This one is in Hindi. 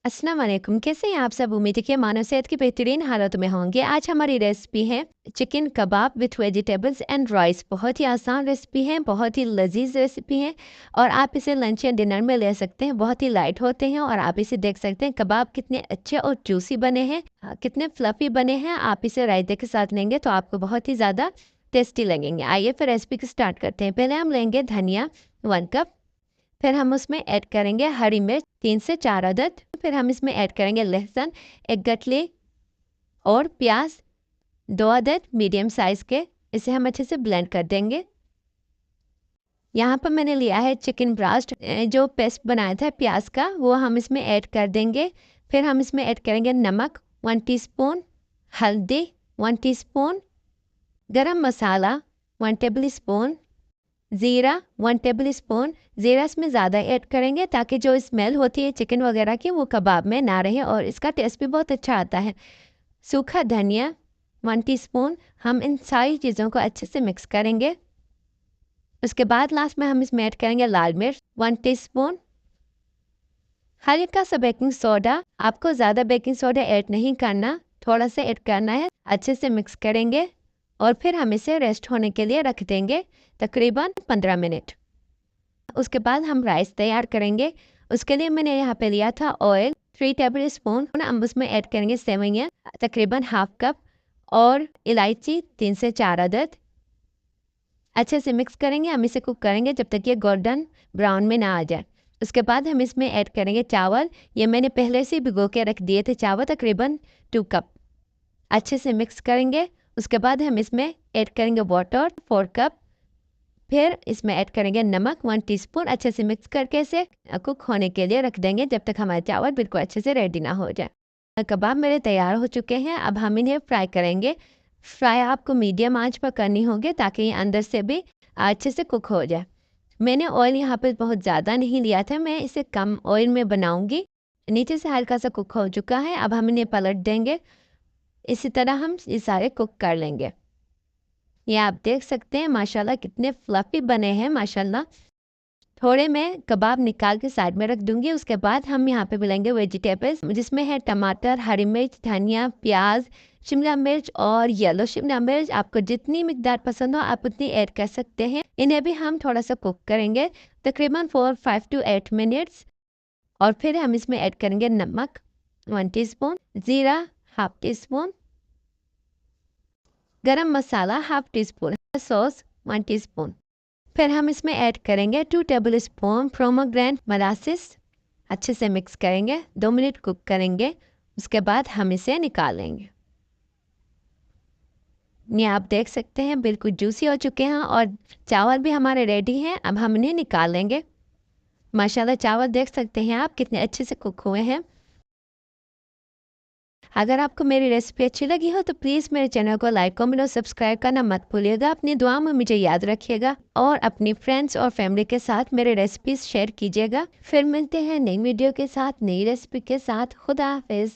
अस्सलाम वालेकुम। कैसे हैं आप सब? उम्मीद है कि मानव सेहत की बेहतरीन हालत में होंगे। आज हमारी रेसिपी है chicken kebab with vegetables and rice. बहुत ही आसान रेसिपी है, बहुत ही लजीज रेसिपी है और आप इसे लंच या डिनर में ले सकते हैं। बहुत ही लाइट होते हैं और आप इसे देख सकते हैं कबाब कितने अच्छे और जूसी बने हैं, कितने फ्लफी बने हैं। आप इसे रायते के साथ लेंगे तो आपको बहुत ही ज़्यादा टेस्टी लगेंगे। आइए फिर रेसिपी को स्टार्ट करते हैं। पहले हम लेंगे धनिया 1 कप। फिर हम उसमें ऐड करेंगे हरी मिर्च 3 से 4 अदद। फिर हम इसमें ऐड करेंगे लहसुन 1 गठली और प्याज 2 अदद मीडियम साइज़ के। इसे हम अच्छे से ब्लेंड कर देंगे। यहाँ पर मैंने लिया है चिकन ब्रास्ट, जो पेस्ट बनाया था प्याज का, वो हम इसमें ऐड कर देंगे। फिर हम इसमें ऐड करेंगे नमक 1 टीस्पून, हल्दी 1 टीस्पून, गरम मसाला 1 टेबल स्पून, ज़ीरा 1 टेबल स्पून। ज़ीरा इसमें ज़्यादा ऐड करेंगे ताकि जो स्मेल होती है चिकन वगैरह की वो कबाब में ना रहे और इसका टेस्ट भी बहुत अच्छा आता है। सूखा धनिया 1 टीस्पून। हम इन सारी चीज़ों को अच्छे से मिक्स करेंगे। उसके बाद लास्ट में हम इसमें ऐड करेंगे लाल मिर्च 1 टीस्पून, हल्का सा बेकिंग सोडा। आपको ज़्यादा बेकिंग सोडा ऐड नहीं करना, थोड़ा सा ऐड करना है। अच्छे से मिक्स करेंगे और फिर हम इसे रेस्ट होने के लिए रख देंगे तकरीबन 15 मिनट। उसके बाद हम राइस तैयार करेंगे। उसके लिए मैंने यहाँ पे लिया था ऑयल 3 टेबल स्पून। हम उसमें ऐड करेंगे सेवइयाँ तकरीबन हाफ कप और इलायची 3 से 4 अदद। अच्छे से मिक्स करेंगे। हम इसे कुक करेंगे जब तक ये गोल्डन ब्राउन में ना आ जाए। उसके बाद हम इसमें ऐड करेंगे चावल। ये मैंने पहले से भिगो के रख दिए थे चावल, तकरीबन 2 कप। अच्छे से मिक्स करेंगे। उसके बाद हम इसमें ऐड करेंगे वाटर 4 कप। फिर इसमें ऐड करेंगे नमक 1 टीस्पून। अच्छे से मिक्स करके इसे कुक होने के लिए रख देंगे जब तक हमारे चावल बिल्कुल अच्छे से रेडी ना हो जाए। कबाब मेरे तैयार हो चुके हैं। अब हम इन्हें फ्राई करेंगे। फ्राई आपको मीडियम आंच पर करनी होगी ताकि ये अंदर से भी अच्छे से कुक हो जाए। मैंने ऑयल यहाँ पे बहुत ज़्यादा नहीं लिया था, मैं इसे कम ऑयल में बनाऊंगी। नीचे से हल्का सा कुक हो चुका है। अब हम इन्हें पलट देंगे। इसी तरह हम ये सारे कुक कर लेंगे। ये आप देख सकते हैं माशाल्लाह कितने फ्लफी बने हैं माशाल्लाह। थोड़े मैं कबाब निकाल के साइड में रख दूंगी। उसके बाद हम यहाँ पे मिलेंगे वेजिटेबल्स, जिसमें है टमाटर, हरी मिर्च, धनिया, प्याज, शिमला मिर्च और येलो शिमला मिर्च। आपको जितनी मिकदार पसंद हो आप उतनी ऐड कर सकते हैं। इन्हें भी हम थोड़ा सा कुक करेंगे तकरीबन 5 to 8 मिनट्स। और फिर हम इसमें ऐड करेंगे नमक 1 टीस्पून, ज़ीरा 1/2 टीस्पून, गरम मसाला 1/2 टीस्पून, सॉस 1 टीस्पून। फिर हम इसमें ऐड करेंगे 2 टेबल स्पून पोमेग्रेनेट मोलासेस। अच्छे से मिक्स करेंगे, 2 मिनट कुक करेंगे। उसके बाद हम इसे निकालेंगे। ये आप देख सकते हैं बिल्कुल जूसी हो चुके हैं और चावल भी हमारे रेडी हैं। अब हम इन्हें निकालेंगे। माशाल्लाह चावल देख सकते हैं आप कितने अच्छे से कुक हुए हैं। अगर आपको मेरी रेसिपी अच्छी लगी हो तो प्लीज़ मेरे चैनल को लाइक, कमेंट और सब्सक्राइब करना मत भूलिएगा। अपनी दुआ में मुझे याद रखिएगा और अपनी फ्रेंड्स और फैमिली के साथ मेरे रेसिपीज़ शेयर कीजिएगा। फिर मिलते हैं नई वीडियो के साथ, नई रेसिपी के साथ। खुदा हाफिज़।